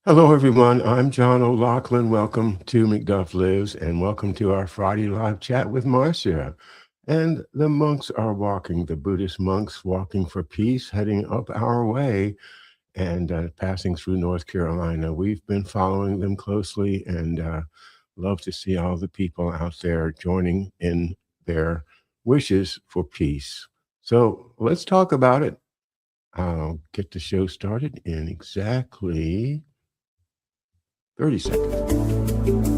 Hello, everyone. I'm John O'Loughlin. Welcome to McDuff Lives, and welcome to our Friday live chat with Marcia. And the monks are walking, the Buddhist monks walking for peace, heading up our way and passing through North Carolina. We've been following them closely and love to see all the people out there joining in their wishes for peace. So let's talk about it. I'll get the show started in exactly 30 seconds.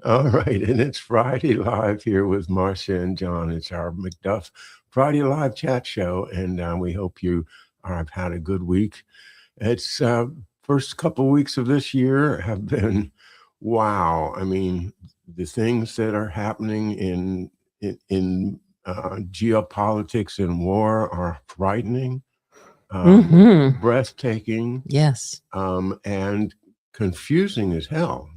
All right, and it's Friday Live here with Marcia and John. It's our McDuff Friday Live chat show, and we hope you have had a good week. It's first couple weeks of this year have been wow. I mean, the things that are happening in geopolitics and war are frightening, breathtaking, Yes. and confusing as hell.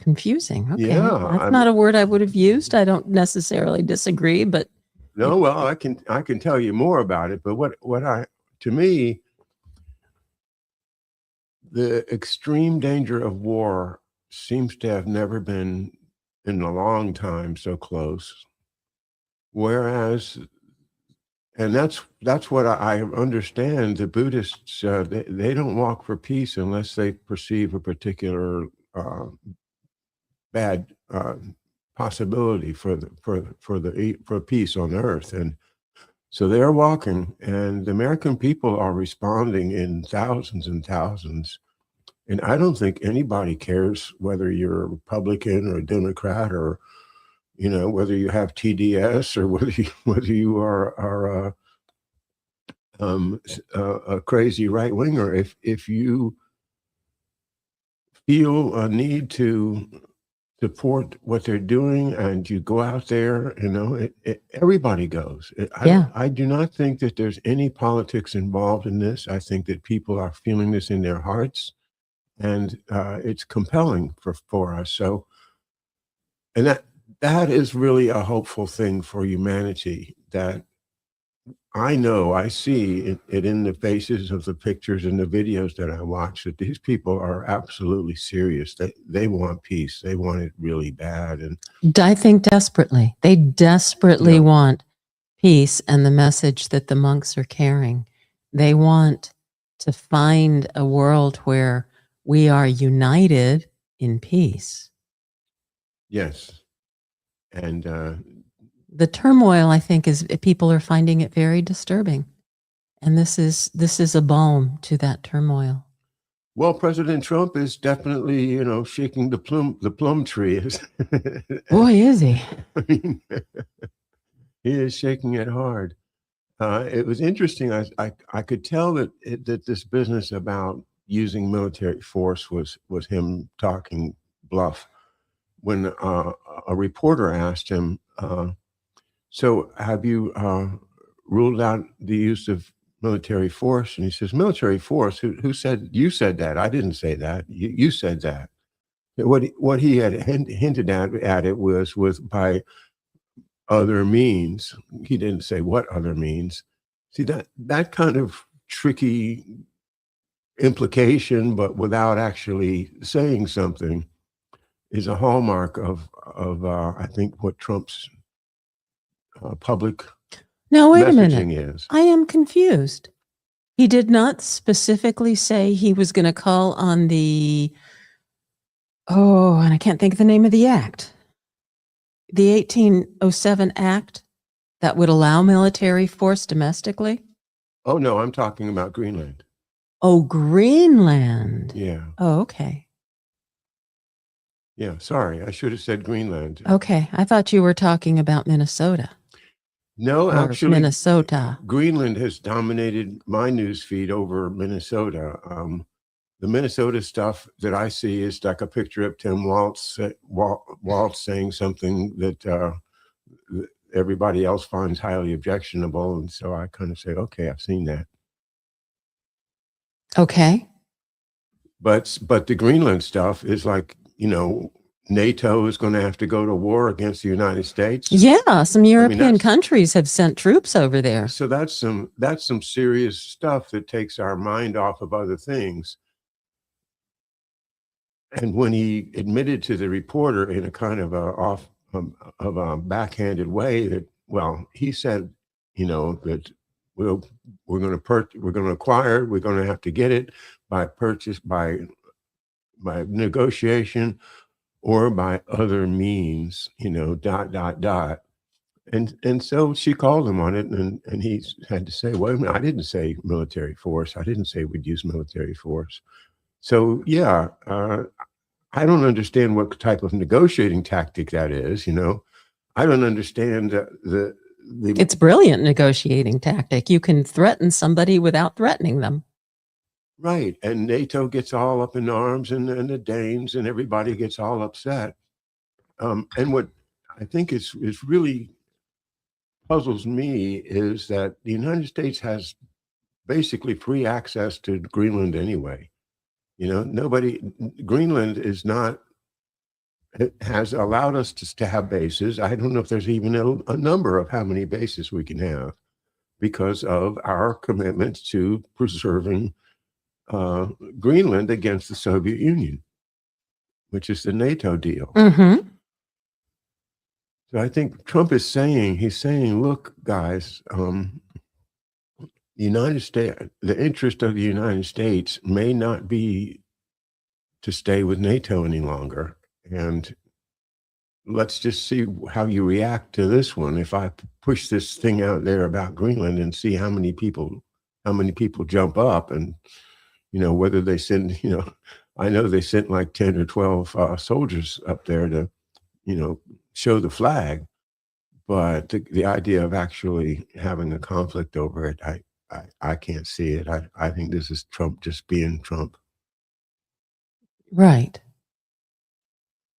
Confusing. Okay. Yeah, That's not a word I would have used. I don't necessarily disagree, but no, well, I can tell you more about it, but to me, the extreme danger of war seems to have never been in a long time so close. Whereas, and that's what I understand, the Buddhists, they don't walk for peace unless they perceive a particular bad possibility for peace on earth. And so they're walking, and the American people are responding in thousands and thousands. And I don't think anybody cares whether you're a Republican or a Democrat, or whether you have TDS, or whether you are a crazy right winger. If you feel a need to support what they're doing and you go out there, everybody goes. I do not think that there's any politics involved in this. I think that people are feeling this in their hearts, and it's compelling for us. So, and that is really a hopeful thing for humanity, that I see it in the faces of the pictures and the videos that I watch, that these people are absolutely serious. They want peace. They want it really bad. And I think desperately. They desperately want peace and the message that the monks are carrying. They want to find a world where we are united in peace. Yes. And the turmoil, I think, is people are finding it very disturbing. And this is a balm to that turmoil. Well, President Trump is definitely, shaking the plum tree. Boy, is he. I mean, he is shaking it hard. It was interesting. I could tell that this business about using military force was him talking bluff. When a reporter asked him, so have you ruled out the use of military force? And he says, military force? Who said? You said that. I didn't say that. You said that. What he had hinted at it was by other means. He didn't say what other means. See, that kind of tricky implication, but without actually saying something, is a hallmark of I think what Trump's public now, wait a messaging minute. is. I am confused. He did not specifically say he was going to call on and I can't think of the name of the act. The 1807 Act that would allow military force domestically? Oh, no, I'm talking about Greenland. Oh, Greenland. Yeah. Oh, okay. Yeah, sorry, I should have said Greenland. Okay, I thought you were talking about Minnesota. No, Or actually, Minnesota. Greenland has dominated my news feed over Minnesota. the Minnesota stuff that I see is like a picture of Tim Waltz saying something that everybody else finds highly objectionable, and so I kind of say, okay, I've seen that. Okay. But the Greenland stuff is like, NATO is going to have to go to war against the United States. Yeah, some European countries have sent troops over there. So that's some serious stuff that takes our mind off of other things. And when he admitted to the reporter in a kind of a backhanded way that, well, he said, that we're going to acquire it, we're going to have to get it by purchase, by negotiation, or by other means, And so she called him on it, and he had to say, well, I didn't say military force. I didn't say we'd use military force. So, yeah, I don't understand what type of negotiating tactic that is, I don't understand the It's brilliant negotiating tactic. You can threaten somebody without threatening them. Right. And NATO gets all up in arms, and the Danes and everybody gets all upset. And what I think is really puzzles me is that the United States has basically free access to Greenland anyway. Greenland is not, it has allowed us to have bases. I don't know if there's even a number of how many bases we can have because of our commitment to preserving Greenland against the Soviet Union, which is the NATO deal. Mm-hmm. So I think Trump is saying, look, guys, the United States, the interest of the United States may not be to stay with NATO any longer. And let's just see how you react to this one. If I push this thing out there about Greenland and see how many people jump up, and, whether they send, I know they sent like 10 or 12 soldiers up there to, show the flag, but the idea of actually having a conflict over it, I can't see it. I think this is Trump just being Trump. Right.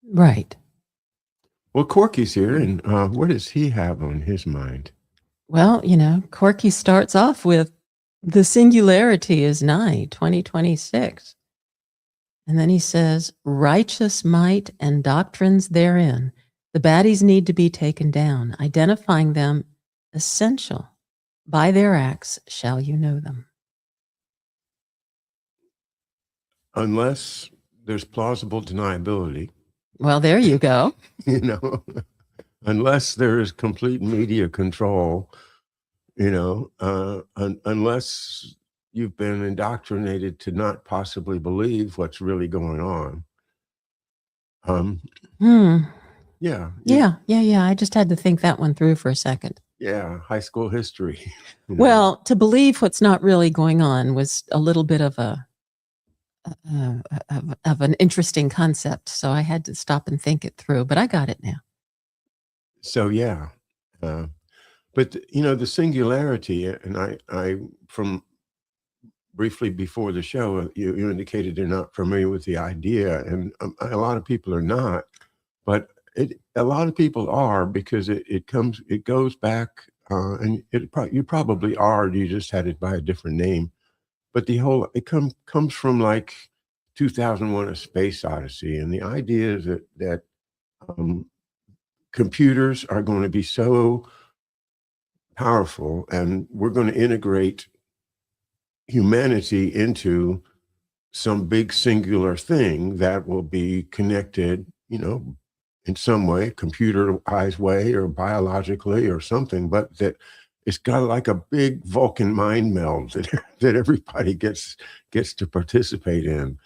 Right. Well, Corky's here, and what does he have on his mind? Well, Corky starts off with, the singularity is nigh, 2026. And then he says, righteous might and doctrines therein. The baddies need to be taken down, identifying them essential. By their acts shall you know them. Unless there's plausible deniability. Well, there you go. Unless there is complete media control, unless you've been indoctrinated to not possibly believe what's really going on. Yeah. Yeah. I just had to think that one through for a second. Yeah, high school history. Well, to believe what's not really going on was a little bit of an interesting concept, so I had to stop and think it through. But I got it now. So yeah, but the singularity, and I from briefly before the show, you indicated you're not familiar with the idea, and a lot of people are not, but a lot of people are, because it goes back, and you probably are. You just had it by a different name, but it comes from like 2001: A Space Odyssey, and the idea is that computers are going to be so powerful, and we're going to integrate humanity into some big singular thing that will be connected, in some way, computerized way or biologically or something, but that it's got like a big Vulcan mind meld that everybody gets to participate in.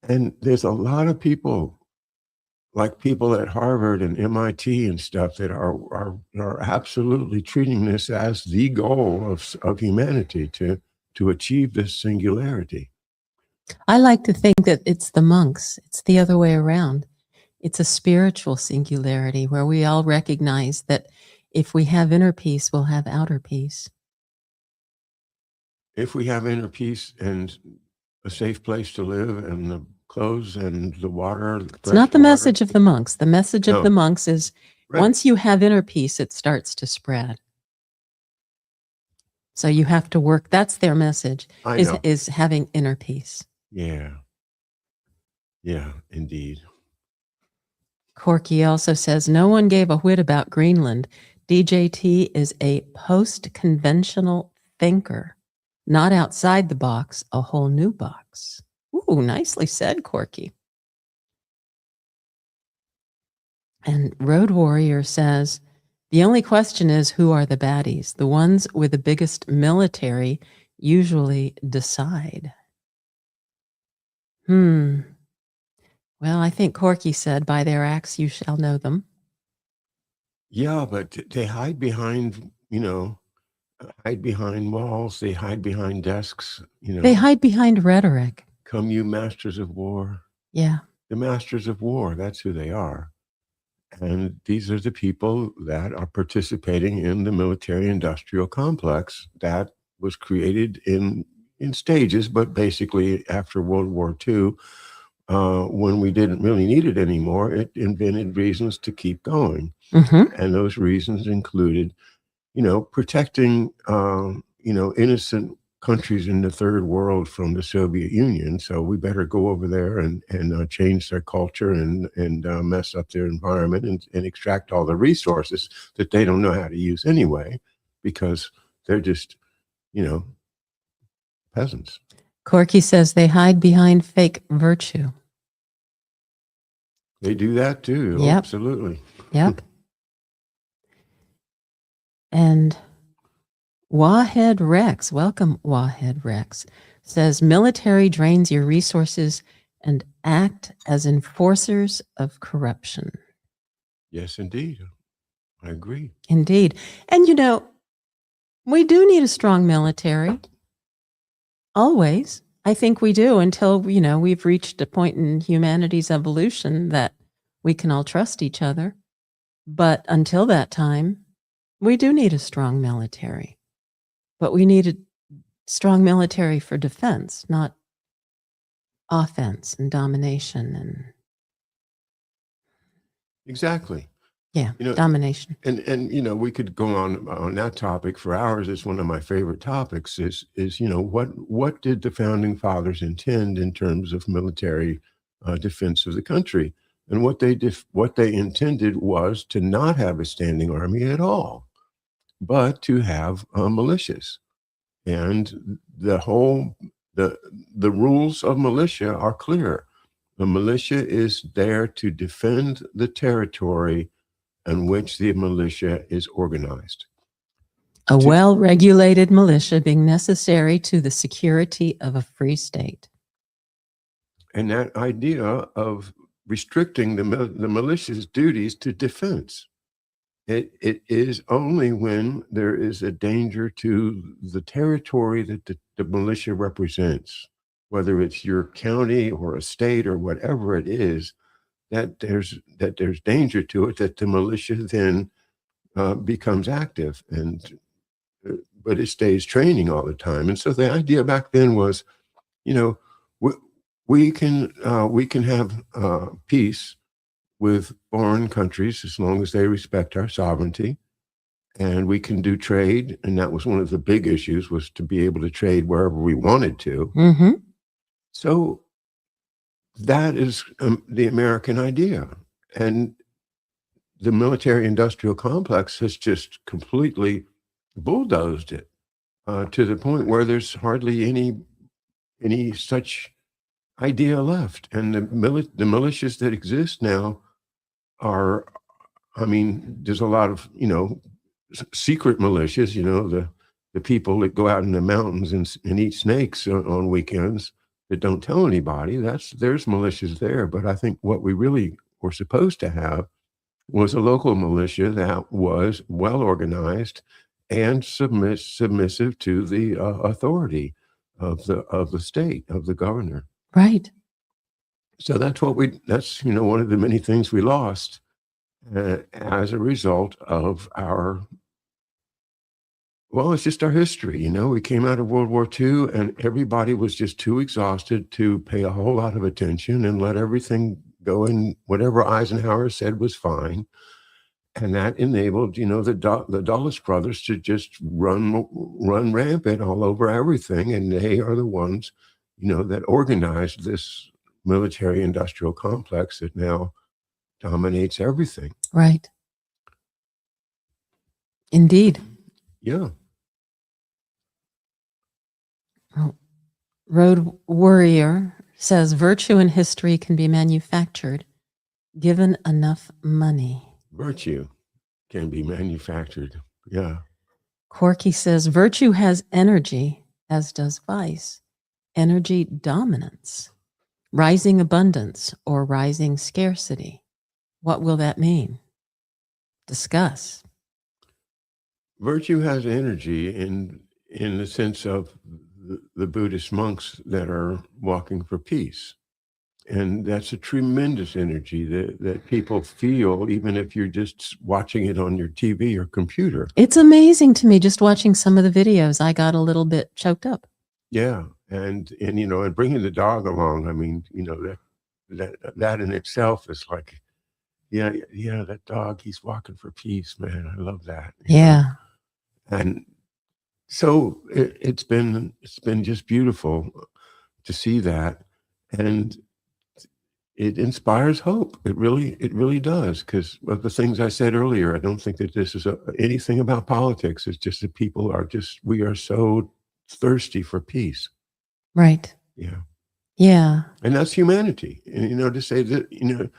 And there's a lot of people, like people at Harvard and MIT and stuff, that are absolutely treating this as the goal of humanity to achieve this singularity. I like to think that it's the monks. It's the other way around. It's a spiritual singularity where we all recognize that if we have inner peace, we'll have outer peace. If we have inner peace and a safe place to live and the clothes and the water. It's not the message of the monks. The message of No. the monks is Right. once you have inner peace, it starts to spread. So you have to work. That's their message, is having inner peace. Yeah. Yeah, indeed. Corky also says, no one gave a whit about Greenland. DJT is a post-conventional thinker, not outside the box, a whole new box. Ooh, nicely said, Corky. And Road Warrior says, the only question is, who are the baddies? The ones with the biggest military usually decide. Well, I think Corky said, by their acts you shall know them. Yeah, but they hide behind, hide behind walls. They hide behind desks, They hide behind rhetoric. Come you masters of war. Yeah. The masters of war, that's who they are. And these are the people that are participating in the military-industrial complex that was created in stages, but basically after World War II, when we didn't really need it anymore, it invented reasons to keep going. And those reasons included, protecting, innocent countries in the third world from the Soviet Union. So we better go over there and change their culture and mess up their environment and extract all the resources that they don't know how to use anyway, because they're just, peasants. Corky says they hide behind fake virtue. They do that too. Yep. Absolutely. Yep. And Wahed Rex, welcome Wahed Rex, says military drains your resources and act as enforcers of corruption. Yes, indeed. I agree. Indeed. And we do need a strong military. Always. I think we do, until, we've reached a point in humanity's evolution that we can all trust each other. But until that time, we do need a strong military. But we need a strong military for defense, not offense and domination and Exactly. Yeah, domination. And we could go on that topic for hours. It's one of my favorite topics. Is what did the founding fathers intend in terms of military defense of the country? And what they intended was to not have a standing army at all, but to have militias. And the rules of militia are clear. The militia is there to defend the territory in which the militia is organized. A well-regulated militia being necessary to the security of a free state. And that idea of restricting the militia's duties to defense. It is only when there is a danger to the territory that the militia represents, whether it's your county or a state or whatever it is, that there's danger to it, that the militia then becomes active, but it stays training all the time. And so the idea back then was, we can have peace with foreign countries as long as they respect our sovereignty, and we can do trade. And that was one of the big issues, was to be able to trade wherever we wanted to. So that is the American idea. And the military-industrial complex has just completely bulldozed it to the point where there's hardly any such idea left. And the militias that exist now are, there's a lot of, secret militias, the people that go out in the mountains and eat snakes on weekends that don't tell anybody. There's militias there. But I think what we really were supposed to have was a local militia that was well organized and submissive to the authority of the state, of the governor. Right. So that's one of the many things we lost as a result of our Well, it's just our history. We came out of World War II and everybody was just too exhausted to pay a whole lot of attention and let everything go in. Whatever Eisenhower said was fine. And that enabled, the Dulles brothers to just run rampant all over everything. And they are the ones, that organized this military industrial complex that now dominates everything. Right. Indeed. Yeah. Road Warrior says virtue in history can be manufactured given enough money. Virtue can be manufactured. Yeah. Corky says virtue has energy, as does vice. Energy dominance, rising abundance, or rising scarcity. What will that mean? Discuss. Virtue has energy in the sense of the Buddhist monks that are walking for peace. And that's a tremendous energy that people feel, even if you're just watching it on your TV or computer. It's amazing to me just watching some of the videos. I got a little bit choked up. Yeah. And bringing the dog along, I mean, that in itself is like, yeah, that dog, he's walking for peace, man. I love that. Yeah. And so it's been just beautiful to see that. And it inspires hope. It really does. Because of the things I said earlier, I don't think that this is anything about politics. It's just that we are so thirsty for peace. Right. Yeah. Yeah. And that's humanity. And, to say that,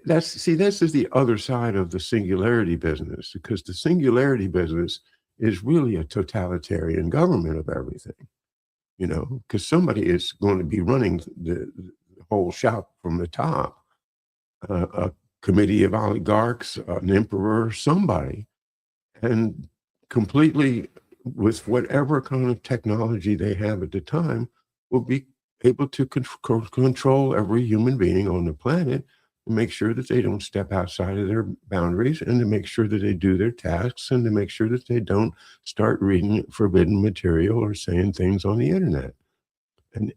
this is the other side of the singularity business, because the singularity business is really a totalitarian government of everything, because somebody is going to be running the whole shop from the top, a committee of oligarchs, an emperor, somebody, and completely with whatever kind of technology they have at the time will be able to control every human being on the planet and make sure that they don't step outside of their boundaries, and to make sure that they do their tasks, and to make sure that they don't start reading forbidden material or saying things on the internet. And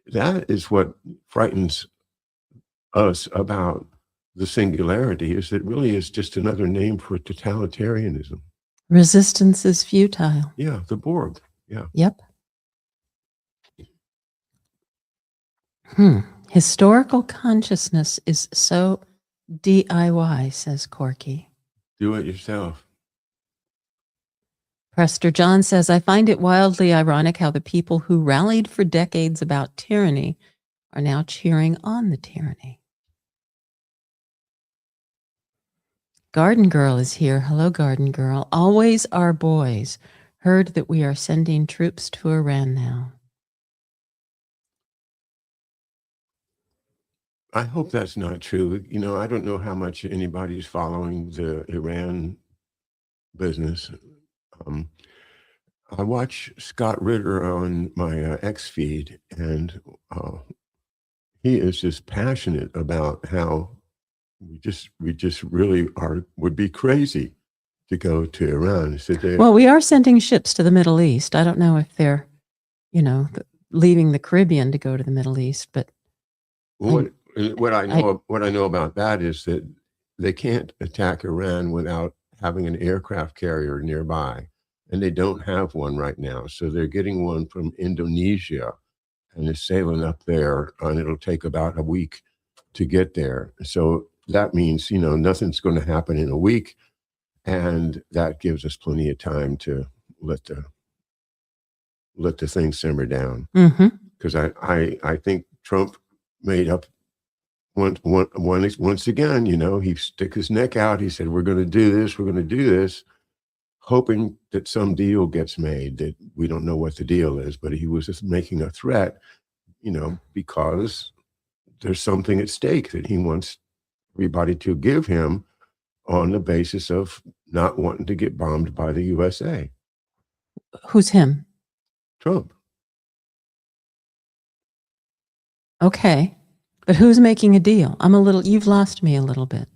that is what frightens us about the singularity, is that really is just another name for totalitarianism. Resistance is futile. Yeah, the Borg. Yeah. Yep. Historical consciousness is so DIY, says Corky. Do it yourself. Prester John says, I find it wildly ironic how the people who rallied for decades about tyranny are now cheering on the tyranny. Garden Girl is here. Hello, Garden Girl. Always our boys. Heard that we are sending troops to Iran now. I hope that's not true. I don't know how much anybody's following the Iran business. I watch Scott Ritter on my X feed, and he is just passionate about how we just really would be crazy to go to Iran. So well, we are sending ships to the Middle East. I don't know if they're, leaving the Caribbean to go to the Middle East, but what I know about that is that they can't attack Iran without having an aircraft carrier nearby, and they don't have one right now. So they're getting one from Indonesia, and it's sailing up there, and it'll take about a week to get there. So that means, nothing's going to happen in a week, and that gives us plenty of time to let the thing simmer down. Because I think Trump made up once again. He stuck his neck out. He said, we're going to do this, hoping that some deal gets made that we don't know what the deal is, but he was just making a threat, because there's something at stake that he wants everybody to give him on the basis of not wanting to get bombed by the USA. Who's him? Trump. Okay. But who's making a deal? You've lost me a little bit.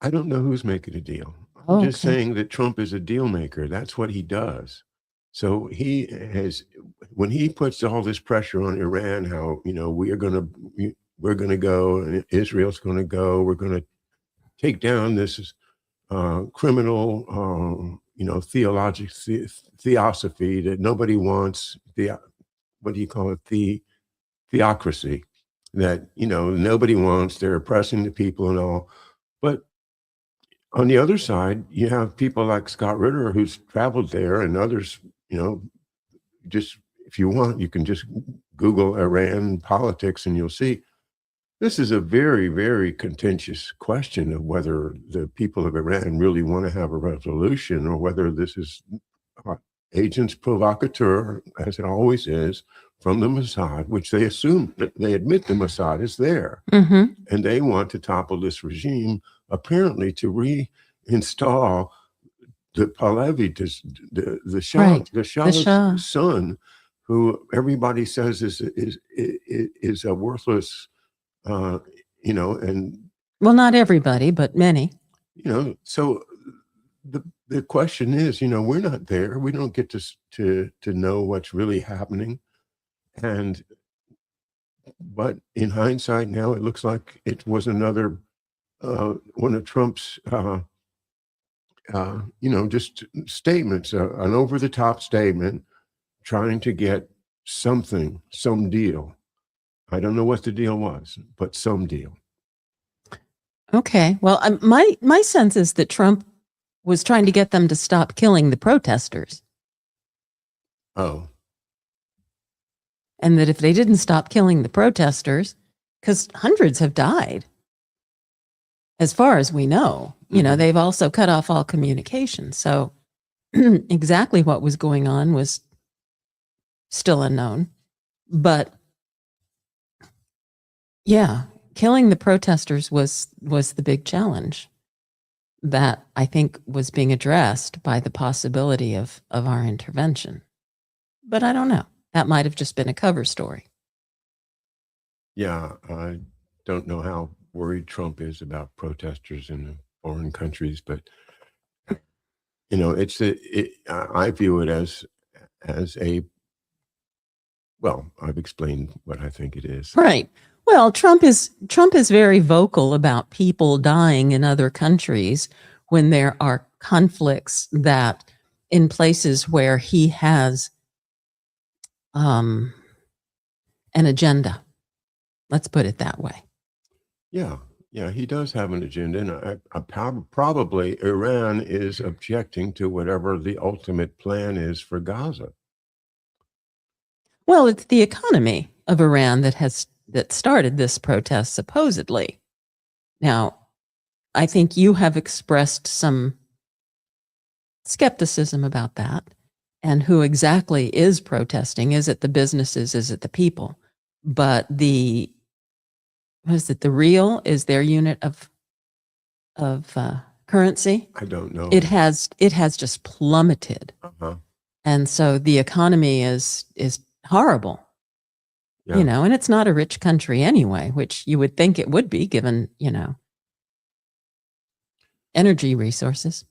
I don't know who's making a deal. Oh, just okay. saying that Trump is a deal maker. That's what he does. So when he puts all this pressure on Iran, how, we're going to go and Israel's going to go, we're going to take down this criminal, theosophy that nobody wants. What do you call it? Theocracy that, nobody wants. They're oppressing the people and all. But on the other side, you have people like Scott Ritter, who's traveled there, and others, just if you want, you can just Google Iran politics and you'll see this is a very, very contentious question of whether the people of Iran really want to have a revolution or whether this is agents provocateur, as it always is, from the Mossad, which they assume that they admit the Mossad is there. Mm-hmm. And they want to topple this regime, apparently to reinstall the Pahlavi, the Shah, Right. the Shah's Shah. son, who everybody says is a worthless, and Well, not everybody, but many. so the question is, we're not there. We don't get to know what's really happening, but in hindsight now, it looks like it was another one of Trump's. Just statements, an over-the-top statement, trying to get some deal. I don't know what the deal was, but some deal. Okay. Well, my sense is that Trump was trying to get them to stop killing the protesters. Oh. And that if they didn't stop killing the protesters, because hundreds have died, as far as we know, they've also cut off all communication. So exactly what was going on was still unknown. But yeah, killing the protesters was the big challenge that I think was being addressed by the possibility of our intervention. But I don't know. That might have just been a cover story. Yeah, I don't know how worried Trump is about protesters in foreign countries, but I view it as a, well, I've explained what I think it is. Right. Well, Trump is very vocal about people dying in other countries when there are conflicts that in places where he has an agenda. Let's put it that way. Yeah, he does have an agenda, and probably Iran is objecting to whatever the ultimate plan is for Gaza. Well, it's the economy of Iran that started this protest, supposedly. Now, I think you have expressed some skepticism about that. And who exactly is protesting? Is it the businesses? Is it the people? But the real is their unit of currency? I don't know. It has just plummeted. Uh-huh. And so the economy is horrible. Yeah. And it's not a rich country anyway, which you would think it would be given, energy resources.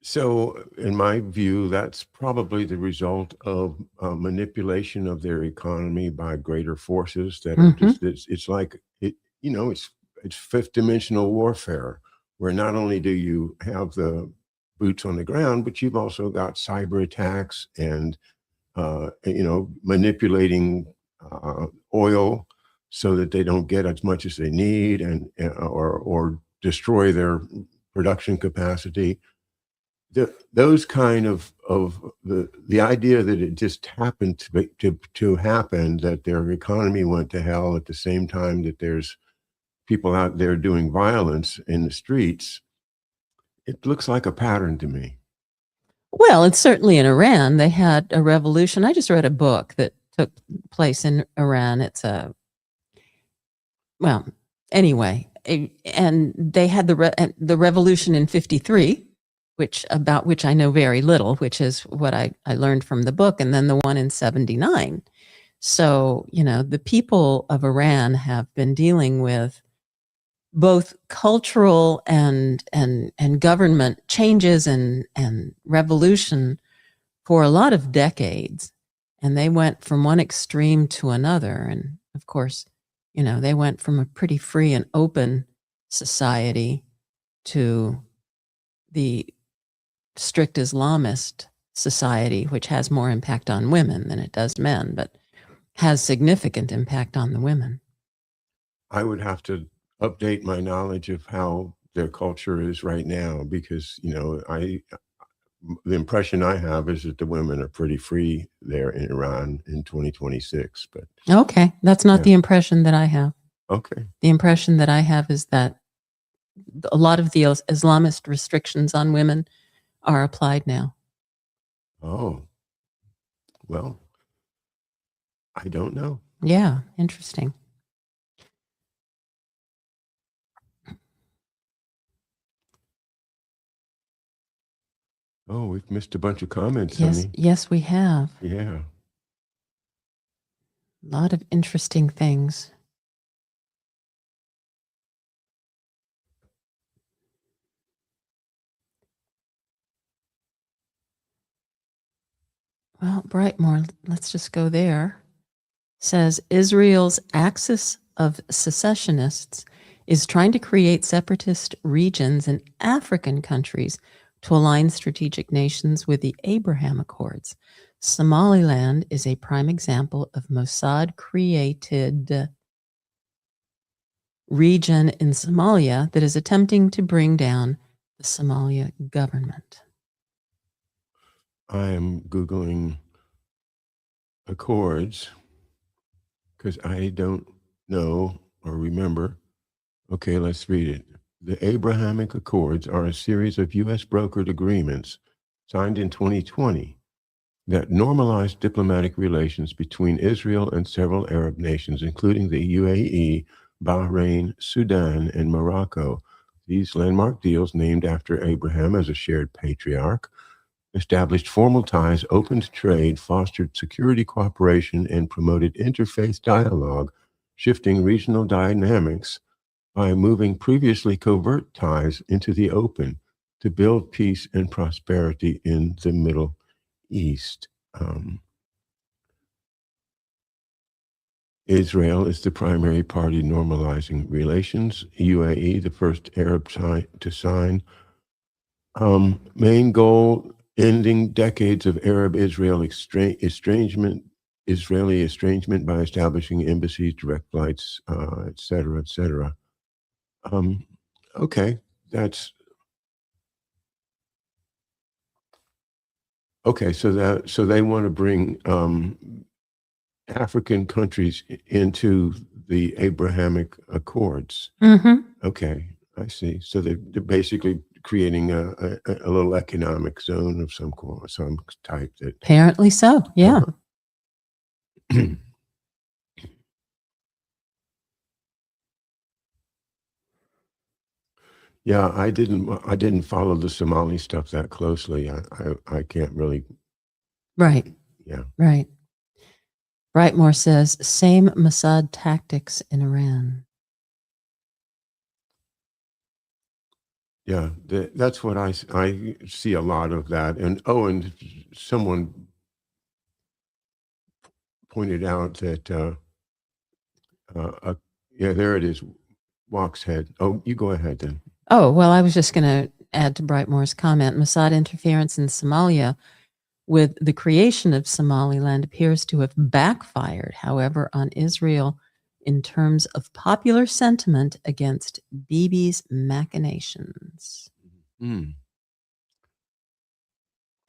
So in my view, that's probably the result of manipulation of their economy by greater forces that are just, it's like, it's fifth dimensional warfare, where not only do you have the boots on the ground, but you've also got cyber attacks and, manipulating oil so that they don't get as much as they need or destroy their production capacity. Those kind of the idea that it just happened to happen, that their economy went to hell at the same time that there's people out there doing violence in the streets, it looks like a pattern to me. Well, it's certainly in Iran. They had a revolution. I just read a book that took place in Iran. And they had the revolution in 1953, about which I know very little, which is what I learned from the book, and then the one in 1979. So, the people of Iran have been dealing with both cultural and government changes and revolution for a lot of decades. And they went from one extreme to another. And of course, they went from a pretty free and open society to the strict Islamist society, which has more impact on women than it does men, but has significant impact on the women. I would have to update my knowledge of how their culture is right now because, the impression I have is that the women are pretty free there in Iran in 2026. But okay, that's not the impression that I have. Okay. The impression that I have is that a lot of the Islamist restrictions on women are applied now. Oh, well, I don't know. Yeah, interesting. Oh, we've missed a bunch of comments, Yes, honey. yes, we have. Yeah. A lot of interesting things. Well, Brightmore, let's just go there. Says Israel's axis of secessionists is trying to create separatist regions in African countries to align strategic nations with the Abraham Accords. Somaliland is a prime example of Mossad-created region in Somalia that is attempting to bring down the Somalia government. I am Googling accords because I don't know or remember. Okay, let's read it. The Abrahamic Accords are a series of U.S. brokered agreements signed in 2020 that normalized diplomatic relations between Israel and several Arab nations, including the UAE, Bahrain, Sudan, and Morocco. These landmark deals, named after Abraham as a shared patriarch, established formal ties, opened trade, fostered security cooperation, and promoted interfaith dialogue, shifting regional dynamics by moving previously covert ties into the open to build peace and prosperity in the Middle East. Israel is the primary party normalizing relations. UAE, the first Arab to sign. Main goal, ending decades of Arab-Israel Israeli estrangement by establishing embassies, direct flights, et cetera, et cetera. Okay, that's okay. So they want to bring African countries into the Abrahamic Accords. Mm-hmm. Okay, I see. So they're basically creating a little economic zone of some type. That apparently so. Yeah. Yeah, I didn't follow the Somali stuff that closely. I can't really. Right. Yeah. Right. Brightmore says same Mossad tactics in Iran. Yeah, that's what I see a lot of that. And someone pointed out that yeah, there it is, Walk's head. Oh, you go ahead then. Oh, well, I was just going to add to Brightmore's comment. Mossad interference in Somalia with the creation of Somaliland appears to have backfired, however, on Israel in terms of popular sentiment against Bibi's machinations. Mm.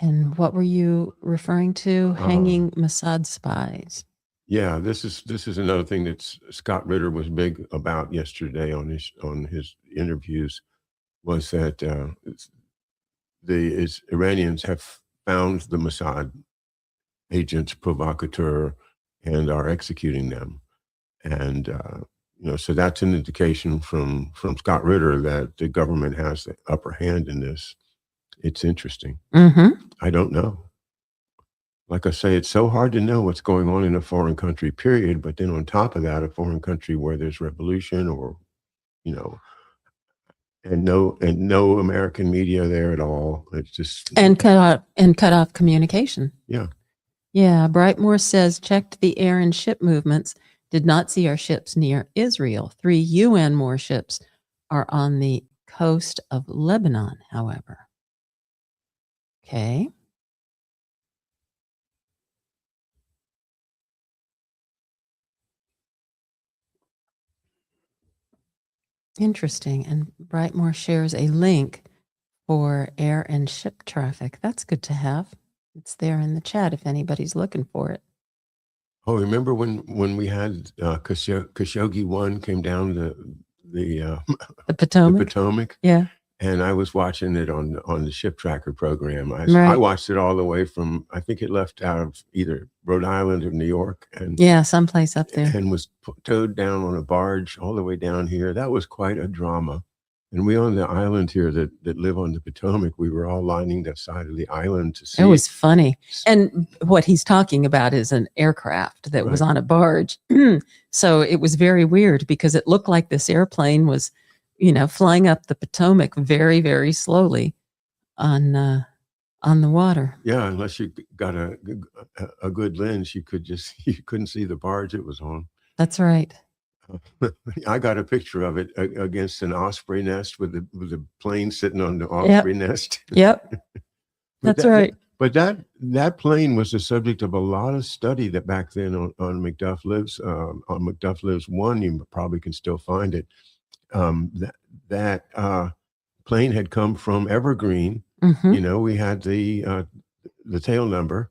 And what were you referring to? Hanging Mossad spies. Yeah, this is another thing that Scott Ritter was big about yesterday on his interviews, was that the Iranians have found the Mossad agents provocateur and are executing them, and so that's an indication from Scott Ritter that the government has the upper hand in this. It's interesting. Mm-hmm. I don't know. Like I say, it's so hard to know what's going on in a foreign country, period. But then on top of that, a foreign country where there's revolution or you know, and no American media there at all. It's just And cut off communication. yeah. Yeah, Brightmore says checked the air and ship movements, did not see our ships near Israel. 3 UN warships are on the coast of Lebanon, however. Okay. Interesting. And Brightmore shares a link for air and ship traffic. That's good to have. It's there in the chat if anybody's looking for it. Oh, remember when we had Khashoggi 1 came down the Potomac? Potomac? Yeah. And I was watching it on the Ship Tracker program. I Right. watched it all the way from, I think it left out of either Rhode Island or New York, and Yeah, someplace up there. and was towed down on a barge all the way down here. That was quite a drama. And we on the island here that live on the Potomac, we were all lining the side of the island to see. It was funny. And what he's talking about is an aircraft that was Right. on a barge. So it was very weird because it looked like this airplane was, flying up the Potomac very, very slowly on the water. Yeah, unless you got a good lens, you couldn't see the barge it was on. That's right. I got a picture of it against an osprey nest with the plane sitting on the osprey nest. Yep. That's right. But that plane was the subject of a lot of study that back then on McDuff Lives. On McDuff Lives 1, you probably can still find it. That plane had come from Evergreen. Mhm. We had the tail number,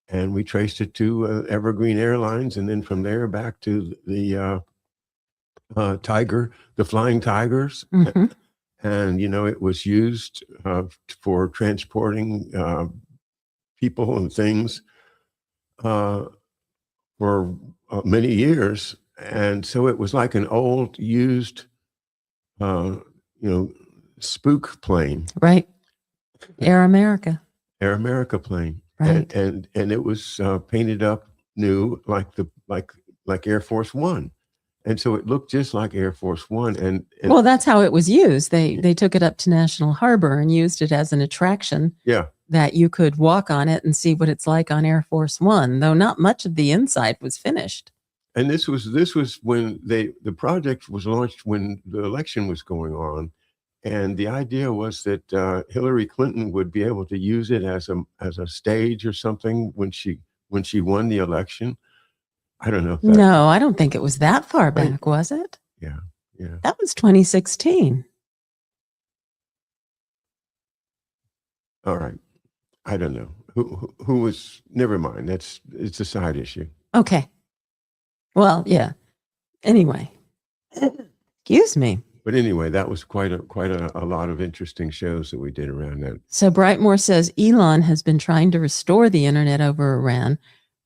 and we traced it to Evergreen Airlines, and then from there back to the the Flying Tigers. Mhm. And it was used for transporting people and things for many years. And so it was like an old used spook plane. Right. Air America. Air America plane. Right. And it was painted up new like Air Force One. And so it looked just like Air Force One. And well, that's how it was used. They took it up to National Harbor and used it as an attraction. Yeah. That you could walk on it and see what it's like on Air Force One, though not much of the inside was finished. And this was when the project was launched when the election was going on, and the idea was that Hillary Clinton would be able to use it as a stage or something when she won the election. I don't know. No, I don't think it was that far back, was it? Yeah. That was 2016. All right. I don't know who was. Never mind. It's a side issue. Okay. Well, yeah. Anyway, excuse me. But anyway, that was quite a lot of interesting shows that we did around that. So Brightmore says Elon has been trying to restore the internet over Iran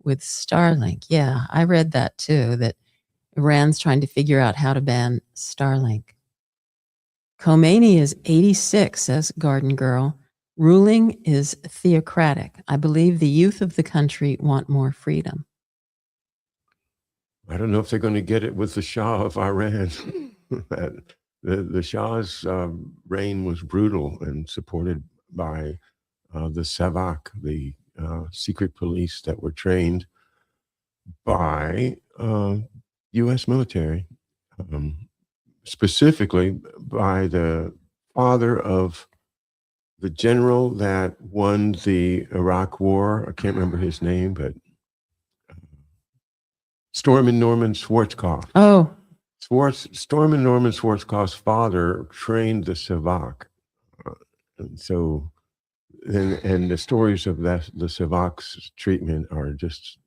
with Starlink. Yeah, I read that too, that Iran's trying to figure out how to ban Starlink. Khomeini is 86, says Garden Girl. Ruling is theocratic. I believe the youth of the country want more freedom. I don't know if they're going to get it with the Shah of Iran. The Shah's reign was brutal and supported by the Savak, the secret police that were trained by U.S. military, specifically by the father of the general that won the Iraq War. I can't remember his name, but Stormin Norman Schwarzkopf. Oh. Stormin Norman Schwarzkopf's father trained the Savak. And so, and the stories of the Savak's treatment are just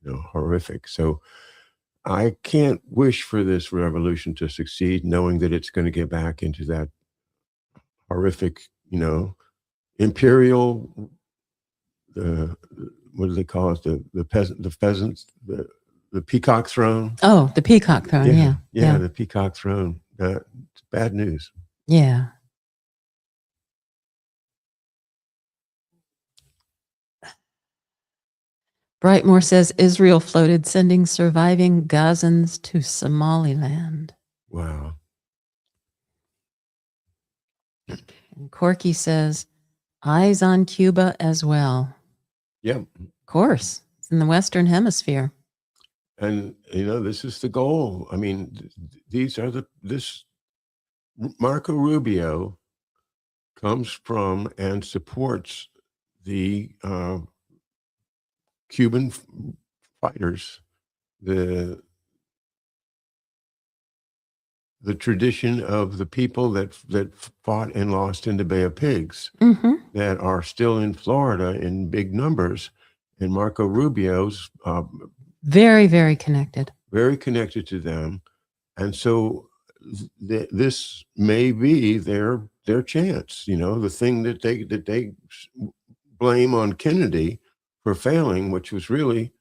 horrific. So I can't wish for this revolution to succeed, knowing that it's going to get back into that horrific, imperial, what do they call it? The pheasants, the peacock throne. Oh, the peacock throne. Yeah. The peacock throne. It's bad news. Yeah. Brightmore says Israel floated sending surviving Gazans to Somaliland. Wow. And Corky says, eyes on Cuba as well. Yeah. Of course, it's in the Western Hemisphere. And, this is the goal. I mean, this Marco Rubio comes from and supports the Cuban fighters, the tradition of the people that fought and lost in the Bay of Pigs, that are still in Florida in big numbers. And Marco Rubio's very, very connected. Very connected to them. And so this may be their chance, the thing that they blame on Kennedy for failing, which was really,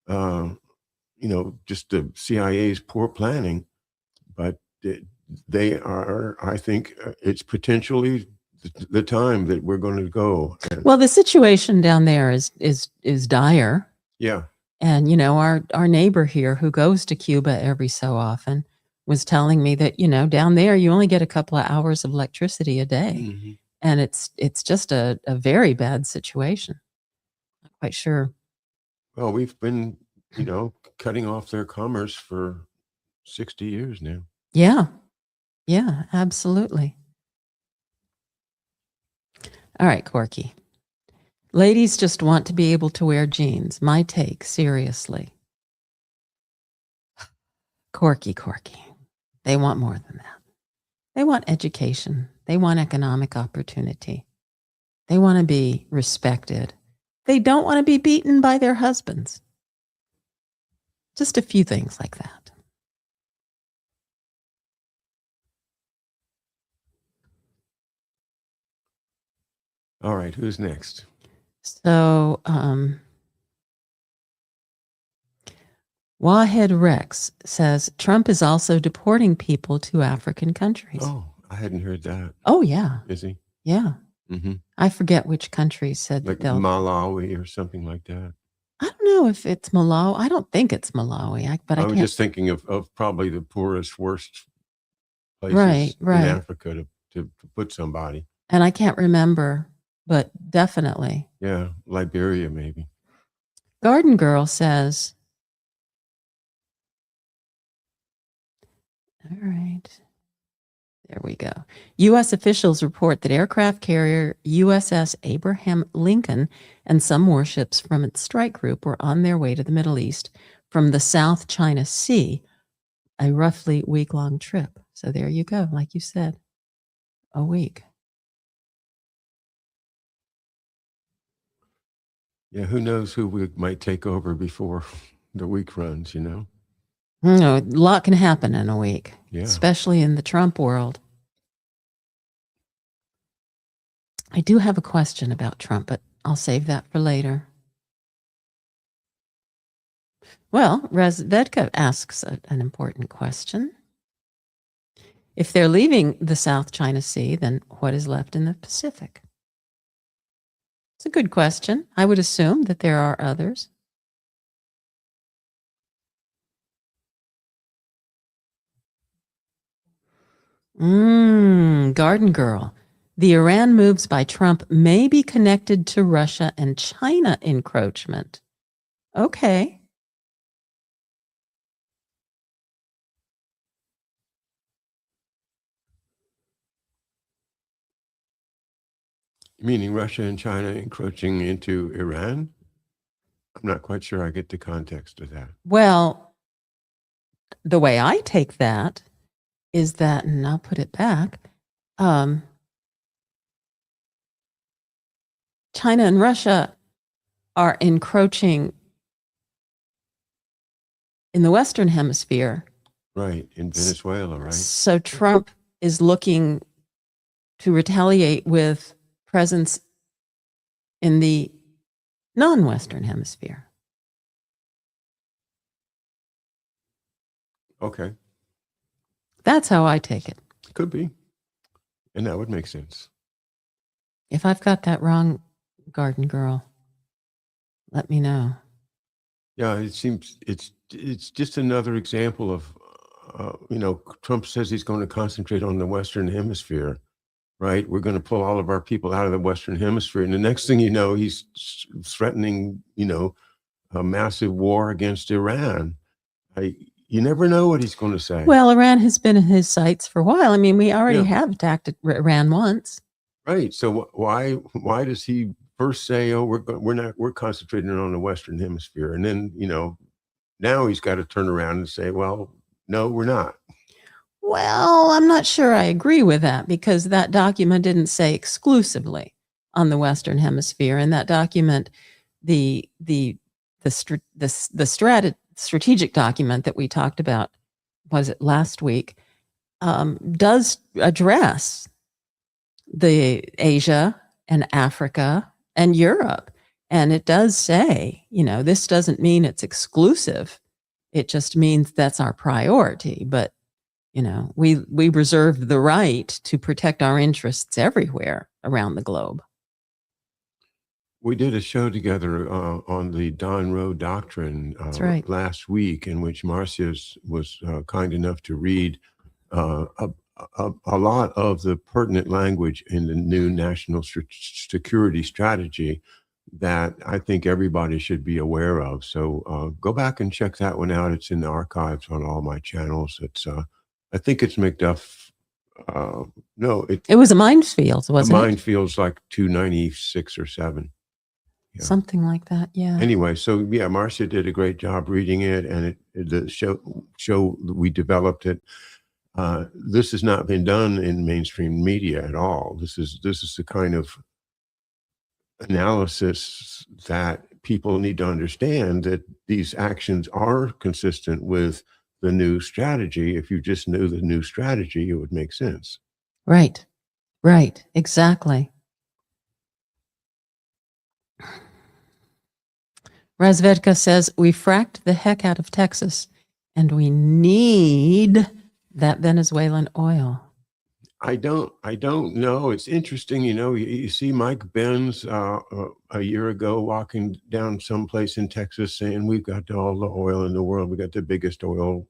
just the CIA's poor planning. But they are, I think, it's potentially the time that we're going to go. Well, the situation down there is dire. Yeah. And, our neighbor here who goes to Cuba every so often was telling me that, down there you only get a couple of hours of electricity a day. Mm-hmm. And it's just a very bad situation. Not quite sure. Well, we've been, cutting off their commerce for 60 years now. Yeah. Yeah, absolutely. All right, Corky. Ladies just want to be able to wear jeans. My take, seriously. Corky. They want more than that. They want education. They want economic opportunity. They want to be respected. They don't want to be beaten by their husbands. Just a few things like that. All right, who's next? So, Wahed Rex says Trump is also deporting people to African countries. Oh, I hadn't heard that. Oh, yeah. Is he? Yeah. Mm-hmm. I forget which country said like that they'll. Malawi or something like that. I don't know if it's Malawi. I don't think it's Malawi, but I was can't. just thinking of probably the poorest, worst places in Africa to put somebody. And I can't remember, but definitely. Yeah, Liberia maybe. Garden Girl says, all right, there we go. U.S. officials report that aircraft carrier USS Abraham Lincoln and some warships from its strike group were on their way to the Middle East from the South China Sea, a roughly week-long trip. So there you go, like you said, a week. Yeah, who knows who we might take over before the week runs, No, a lot can happen in a week, especially in the Trump world. I do have a question about Trump, but I'll save that for later. Well, Rezvedka asks an important question. If they're leaving the South China Sea, then what is left in the Pacific? It's a good question. I would assume that there are others. Garden Girl. The Iran moves by Trump may be connected to Russia and China encroachment. Okay. Meaning Russia and China encroaching into Iran? I'm not quite sure I get the context of that. Well, the way I take that is that, and I'll put it back, China and Russia are encroaching in the Western Hemisphere. Right, in Venezuela, right? So Trump is looking to retaliate with presence in the non-Western Hemisphere. Okay. That's how I take it. Could be. And that would make sense. If I've got that wrong, Garden Girl, let me know. Yeah, it seems it's just another example of, Trump says he's going to concentrate on the Western Hemisphere. right? We're going to pull all of our people out of the Western Hemisphere. And the next thing you know, he's threatening, a massive war against Iran. You never know what he's going to say. Well, Iran has been in his sights for a while. I mean, we already Yeah. have attacked Iran once. Right. So why does he first say, "Oh, we're concentrating on the Western Hemisphere," and then now he's got to turn around and say, "Well, no, we're not." Well, I'm not sure I agree with that, because that document didn't say exclusively on the Western Hemisphere. And that document, the strategic document that we talked about, was it last week, does address the Asia and Africa and Europe. And it does say, this doesn't mean it's exclusive. It just means that's our priority. But, we reserve the right to protect our interests everywhere around the globe. We did a show together on the Don Rowe Doctrine That's right. last week, in which Marcia was kind enough to read a lot of the pertinent language in the new national security strategy that I think everybody should be aware of. So go back and check that one out. It's in the archives on all my channels. It's I think it's McDuff. No, it was a minefield, wasn't it? Minefield's like 296 or 7. Yeah. Something like that, yeah. Anyway, so yeah, Marcia did a great job reading it, and the show we developed it. This has not been done in mainstream media at all. This is the kind of analysis that people need to understand, that these actions are consistent with the new strategy. If you just knew the new strategy, it would make sense. Right, exactly. Razvedka says, we fracked the heck out of Texas and we need that Venezuelan oil. I don't know. It's interesting. You see Mike Benz a year ago walking down someplace in Texas saying, we've got all the oil in the world. We got the biggest oil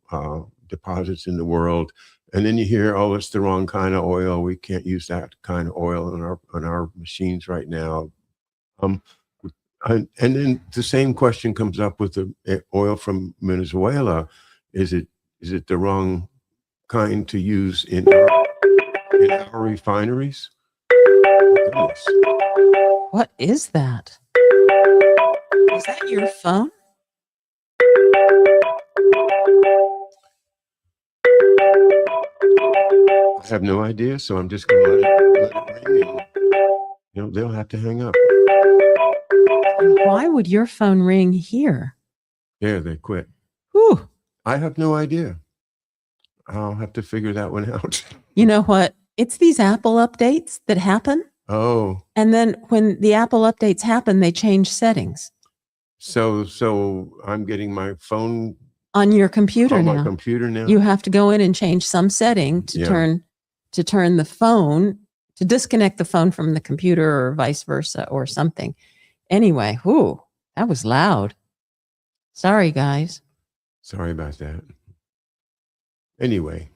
deposits in the world. And then you hear, oh, it's the wrong kind of oil. We can't use that kind of oil on our machines right now. And then the same question comes up with the oil from Venezuela. Is it the wrong kind to use in our refineries? Oh, what is that? Is that your phone? I have no idea, so I'm just going to let it ring. And, they'll have to hang up. Why would your phone ring here? Yeah, they quit. Whew. I have no idea. I'll have to figure that one out. You know what? It's these Apple updates that happen. Oh. And then when the Apple updates happen, they change settings. So I'm getting my phone on your computer on now. my computer now. You have to go in and change some setting to turn the phone, to disconnect the phone from the computer, or vice versa, or something. Anyway, that was loud. Sorry, guys. Sorry about that. Anyway,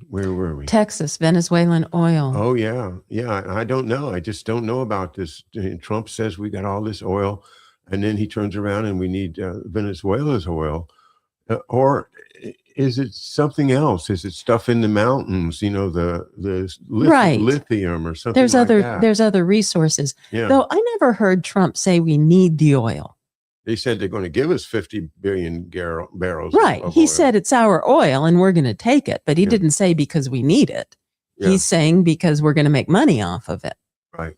where were we? Texas, Venezuelan oil. Oh, yeah. Yeah, I don't know. I just don't know about this. Trump says we got all this oil, and then he turns around and we need Venezuela's oil. Or is it something else? Is it stuff in the mountains, the lithium or something like that? There's other resources. Yeah. Though I never heard Trump say we need the oil. They said they're going to give us 50 billion barrels. Right. He said it's our oil and we're going to take it, but he didn't say because we need it. Yeah. He's saying because we're going to make money off of it. Right.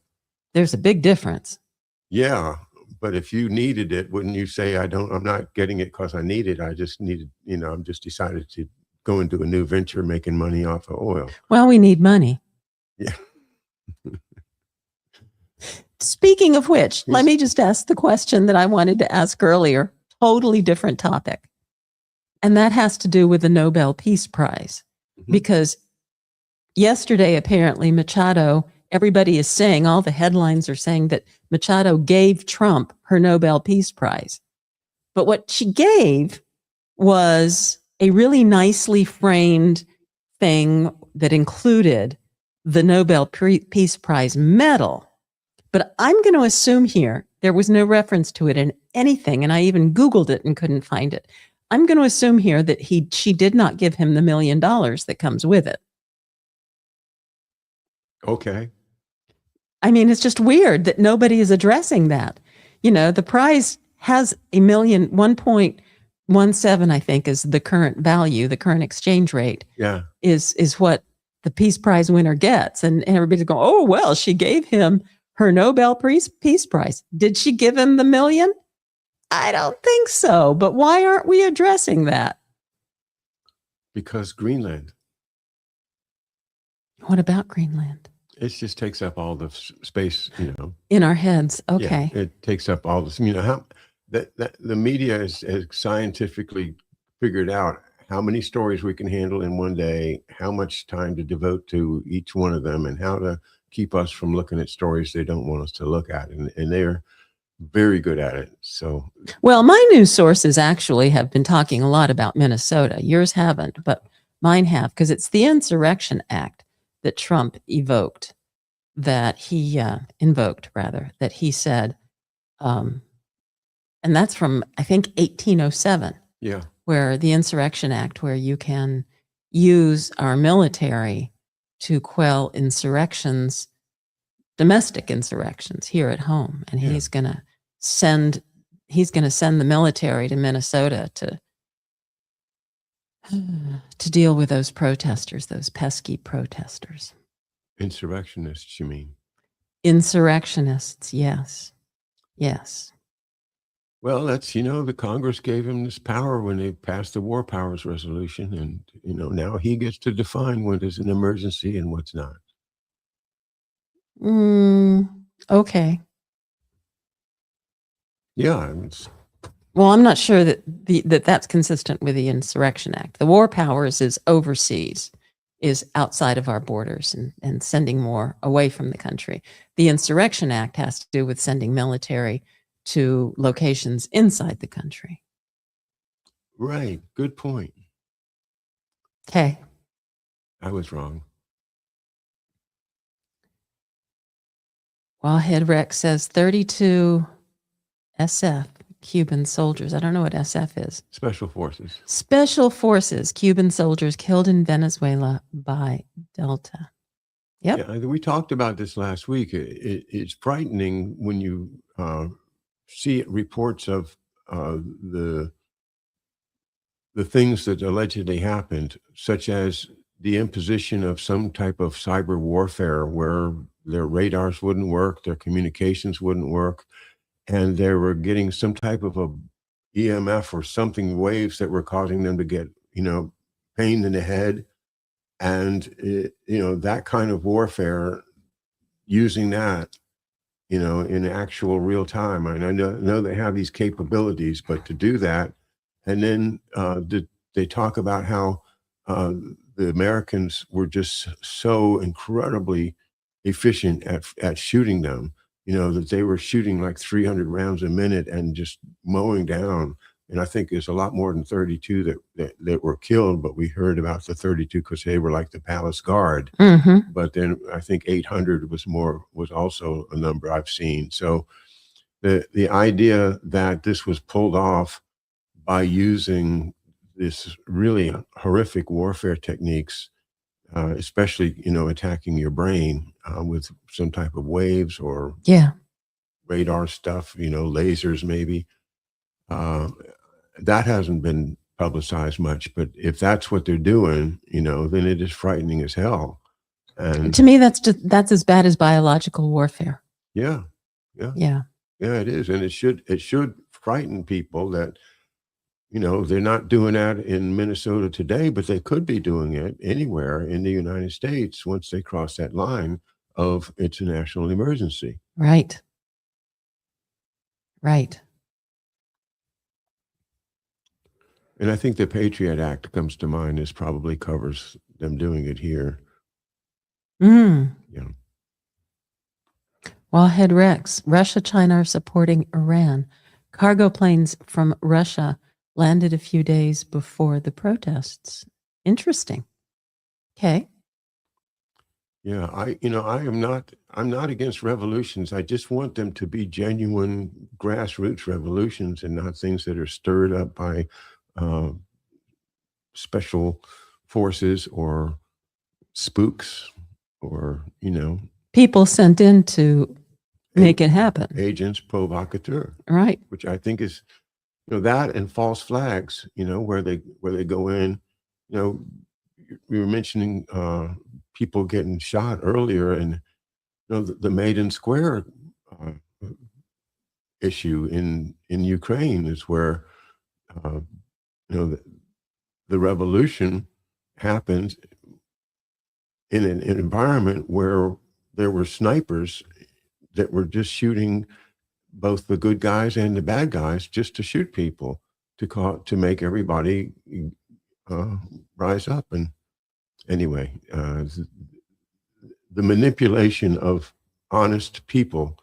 There's a big difference. Yeah. But if you needed it, wouldn't you say, I'm not getting it because I need it. I just needed, I'm just decided to go into a new venture making money off of oil. Well, we need money. Yeah. Speaking of which, let me just ask the question that I wanted to ask earlier. Totally different topic. And that has to do with the Nobel Peace Prize. Mm-hmm. Because yesterday, apparently, Machado, everybody is saying, all the headlines are saying that Machado gave Trump her Nobel Peace Prize. But what she gave was a really nicely framed thing that included the Nobel Peace Prize medal. But I'm going to assume here there was no reference to it in anything, and I even Googled it and couldn't find it. I'm going to assume here that she did not give him the $1 million that comes with it. Okay. I mean, it's just weird that nobody is addressing that. The prize has 1.17, I think, is the current value, the current exchange rate. Yeah. Is what the Peace Prize winner gets. And everybody's going, oh, well, she gave him her Nobel Peace Prize. Did she give him the $1 million? I don't think so. But why aren't we addressing that? Because Greenland. What about Greenland? It just takes up all the space, in our heads. Okay. Yeah, it takes up all this. How that the media has scientifically figured out how many stories we can handle in one day, how much time to devote to each one of them, and how to keep us from looking at stories they don't want us to look at. And they're very good at it. So, well, my news sources actually have been talking a lot about Minnesota. Yours haven't, but mine have, because it's the Insurrection Act that Trump invoked, that he said, and that's from, I think, 1807. Yeah. Where the Insurrection Act, where you can use our military to quell insurrections, domestic insurrections here at home. And he's going to send the military to Minnesota to deal with those protesters, those pesky protesters. Insurrectionists, you mean? Insurrectionists, yes. Yes. Well, that's, the Congress gave him this power when they passed the War Powers Resolution. And, now he gets to define what is an emergency and what's not. Okay. Yeah. Well, I'm not sure that that's consistent with the Insurrection Act. The War Powers is overseas, is outside of our borders and sending more away from the country. The Insurrection Act has to do with sending military to locations inside the country. Right. Good point. Okay. I was wrong. Wildhead Rex says 32 SF Cuban soldiers. I don't know what SF is. Special Forces. Special Forces, Cuban soldiers killed in Venezuela by Delta. Yep. Yeah, we talked about this last week. It's frightening when you see reports of the things that allegedly happened, such as the imposition of some type of cyber warfare where their radars wouldn't work, their communications wouldn't work, and they were getting some type of a EMF or something, waves that were causing them to get, pain in the head. And, that kind of warfare, using that, in actual real time. I know they have these capabilities, but to do that, and then they talk about how the Americans were just so incredibly efficient at shooting them, that they were shooting like 300 rounds a minute and just mowing down. And I think there's a lot more than 32 that were killed, but we heard about the 32 because they were like the Palace Guard. Mm-hmm. But then I think 800 was also a number I've seen. So the idea that this was pulled off by using this really horrific warfare techniques, especially, attacking your brain with some type of waves or radar stuff, lasers maybe. That hasn't been publicized much, but if that's what they're doing, then it is frightening as hell. And to me, that's as bad as biological warfare. Yeah, it is. And it should frighten people that, they're not doing that in Minnesota today, but they could be doing it anywhere in the United States once they cross that line of it's a national emergency. Right. And I think the Patriot Act comes to mind. This probably covers them doing it here. Yeah. Wildhead Rex, Russia, China are supporting Iran. Cargo planes from Russia landed a few days before the protests. Interesting. Okay. Yeah, I'm not against revolutions. I just want them to be genuine grassroots revolutions and not things that are stirred up by uh, special forces or spooks or, People sent in to make it happen. agents provocateur, Right. which I think is, that and false flags, where they go in, you know, we were mentioning people getting shot earlier, and the Maiden Square uh, issue in Ukraine is where uh, the revolution happened in an environment where there were snipers that were just shooting both the good guys and the bad guys just to shoot people to make everybody uh, rise up. And anyway, the manipulation of honest people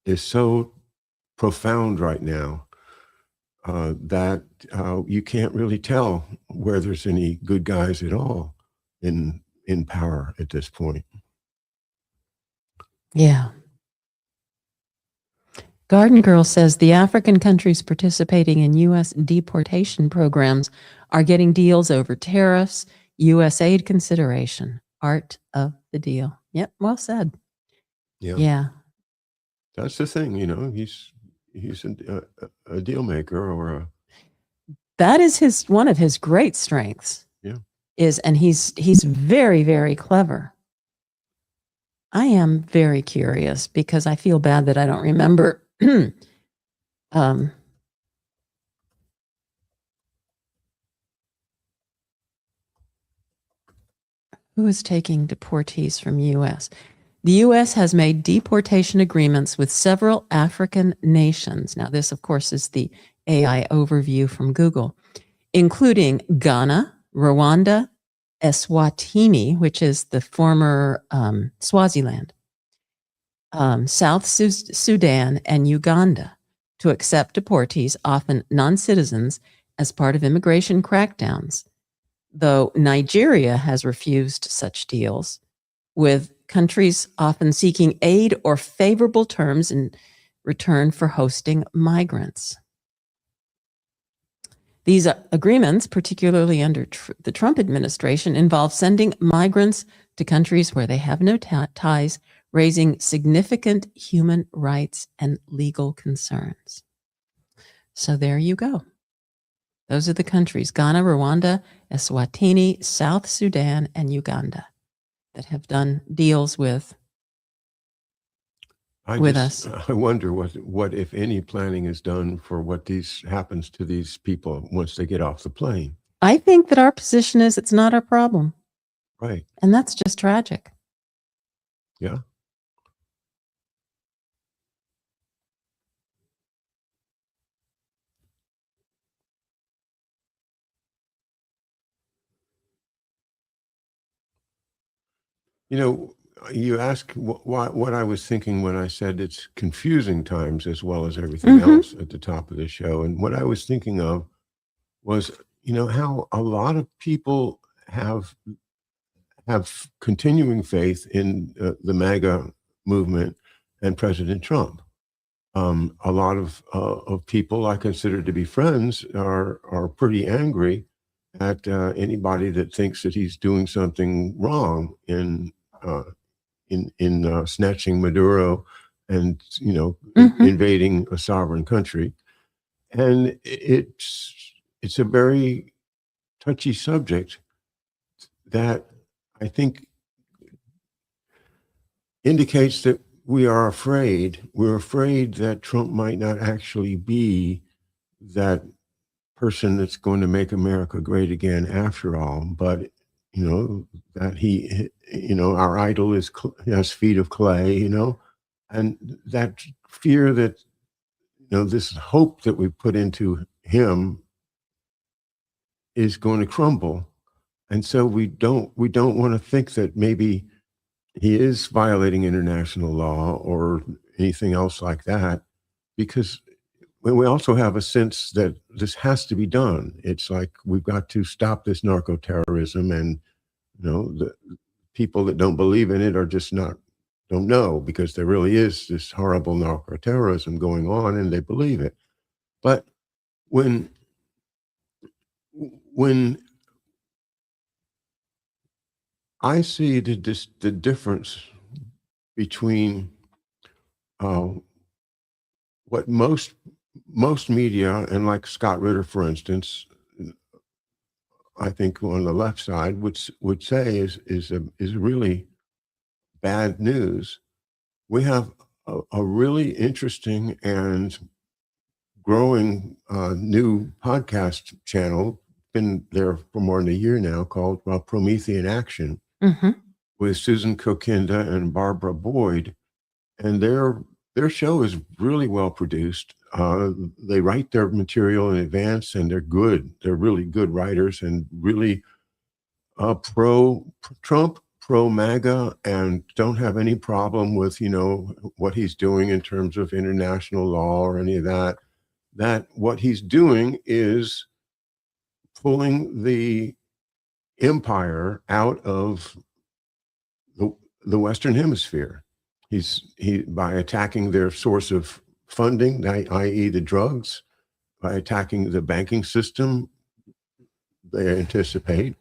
is so profound right now that you can't really tell where there's any good guys at all in power at this point. Yeah. Garden Girl says the African countries participating in U.S. deportation programs are getting deals over tariffs, U.S. aid consideration. Art of the deal. Yep, well said. Yeah. That's the thing, he's a deal maker or that is one of his great strengths. Yeah. And he's very, very clever. I am very curious because I feel bad that I don't remember who is taking deportees from U.S. The U.S. has made deportation agreements with several African nations. Now, this, of course, is the AI overview from Google, including Ghana, Rwanda, Eswatini, which is the former Swaziland, South Sudan, and Uganda, to accept deportees, often non-citizens, as part of immigration crackdowns, though Nigeria has refused such deals, with countries often seeking aid or favorable terms in return for hosting migrants. These agreements, particularly under the Trump administration, involve sending migrants to countries where they have no ties, raising significant human rights and legal concerns. So there you go. Those are the countries, Ghana, Rwanda, Eswatini, South Sudan, and Uganda, that have done deals with us. I wonder what, if any, planning is done for what happens to these people once they get off the plane. I think that our position is it's not our problem. Right. And that's just tragic. Yeah. You ask what I was thinking when I said it's confusing times as well as everything else at the top of the show. And what I was thinking of was, how a lot of people have continuing faith in the MAGA movement and President Trump. A lot of people I consider to be friends are pretty angry at anybody that thinks that he's doing something wrong in snatching Maduro and invading a sovereign country. And it's a very touchy subject that I think indicates that we're afraid that Trump might not actually be that person that's going to make America great again after all, but that he, our idol has feet of clay, and that fear that, this hope that we put into him is going to crumble. And so we don't want to think that maybe he is violating international law or anything else like that, because we also have a sense that this has to be done. It's like we've got to stop this narco terrorism, and people that don't believe in it are just don't know, because there really is this horrible narco terrorism going on and they believe it. But when when I see the difference between uh, what most media, and like Scott Ritter, for instance, I think on the left side would say is really bad news. We have a really interesting and growing new podcast channel, been there for more than a year now, called Promethean Action, Mm-hmm. with Susan Kokinda and Barbara Boyd, and their show is really well produced. They write their material in advance, and they're good. They're really good writers, and really pro Trump, pro MAGA, and don't have any problem with what he's doing in terms of international law or any of that. That what he's doing is pulling the empire out of the Western Hemisphere. He by attacking their source of funding, i.e., the drugs, by attacking the banking system. They anticipate,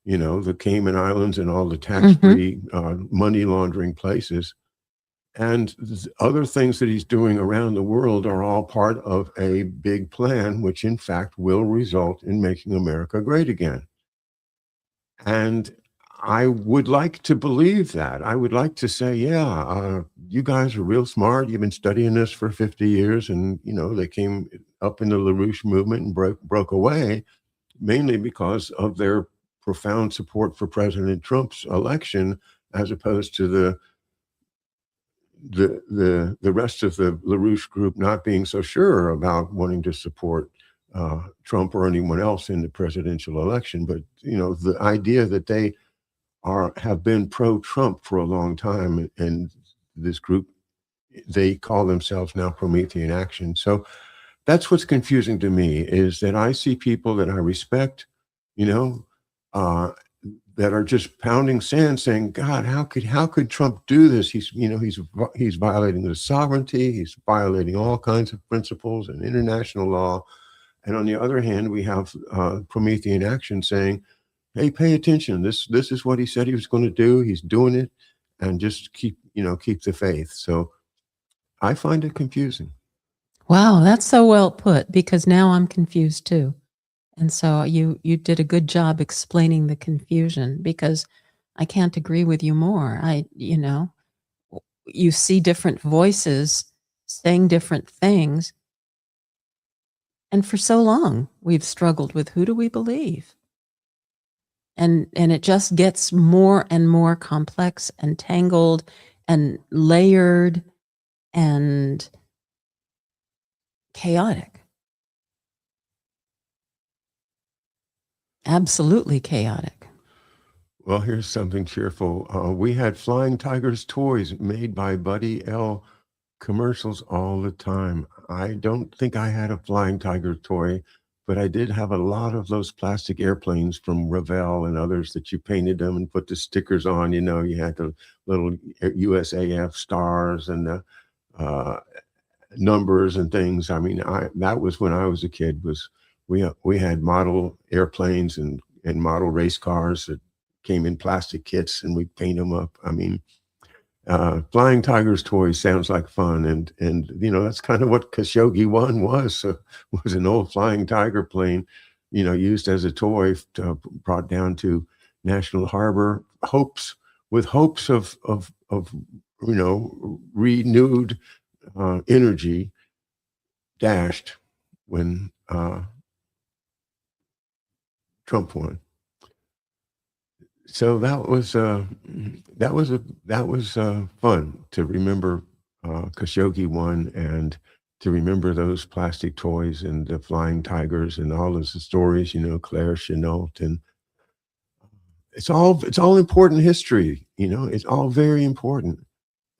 the Cayman Islands and all the tax-free money laundering places. And other things that he's doing around the world are all part of a big plan, which in fact will result in making America great again. And I would like to believe that. I would like to say, yeah, you guys are real smart. You've been studying this for 50 years. And, they came up in the LaRouche movement and broke away, mainly because of their profound support for President Trump's election, as opposed to the rest of the LaRouche group not being so sure about wanting to support Trump or anyone else in the presidential election. But the idea that they have been pro-Trump for a long time, and this group, they call themselves now Promethean Action. So that's what's confusing to me, is that I see people that I respect, that are just pounding sand, saying, "God, how could Trump do this? He's violating the sovereignty. He's violating all kinds of principles and international law." And on the other hand, we have Promethean Action saying, "Hey, pay attention. This is what he said he was going to do. He's doing it, and just keep the faith." So I find it confusing. Wow, that's so well put, because now I'm confused too. And so you did a good job explaining the confusion, because I can't agree with you more. You see different voices saying different things. And for so long, we've struggled with, who do we believe? And it just gets more and more complex and tangled and layered and chaotic. Absolutely chaotic. Well, here's something cheerful. We had Flying Tigers toys made by Buddy L commercials all the time. I don't think I had a Flying Tiger toy, but I did have a lot of those plastic airplanes from Revell and others that you painted them and put the stickers on. You had the little USAF stars and the numbers and things. I mean, that was when I was a kid. We had model airplanes and model race cars that came in plastic kits, and we'd paint them up. I mean, Flying Tigers toys sounds like fun, and that's kind of what Khashoggi 1 was an old Flying Tiger plane, used as a toy, brought down to National Harbor, with hopes of renewed energy, dashed when Trump won. So that was fun to remember Khashoggi 1, and to remember those plastic toys and the Flying Tigers and all of the stories, Claire Chenault, and it's all important history. It's all very important.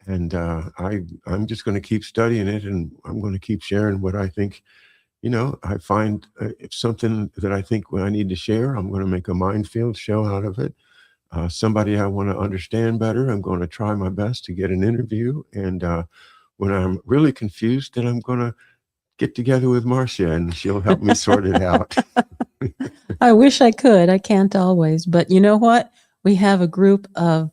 And I'm just going to keep studying it, and I'm going to keep sharing what I think. I find it's something that I think when I need to share, I'm going to make a Mindfield show out of it. somebody I want to understand better. I'm going to try my best to get an interview. And when I'm really confused, then I'm going to get together with Marcia and she'll help me sort it out. I wish I could. I can't always. But you know what? We have a group of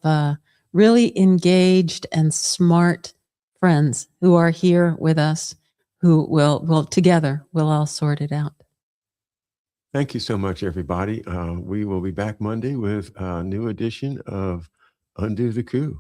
really engaged and smart friends who are here with us who will together, we'll all sort it out. Thank you so much, everybody. We will be back Monday with a new edition of Undo the Coup.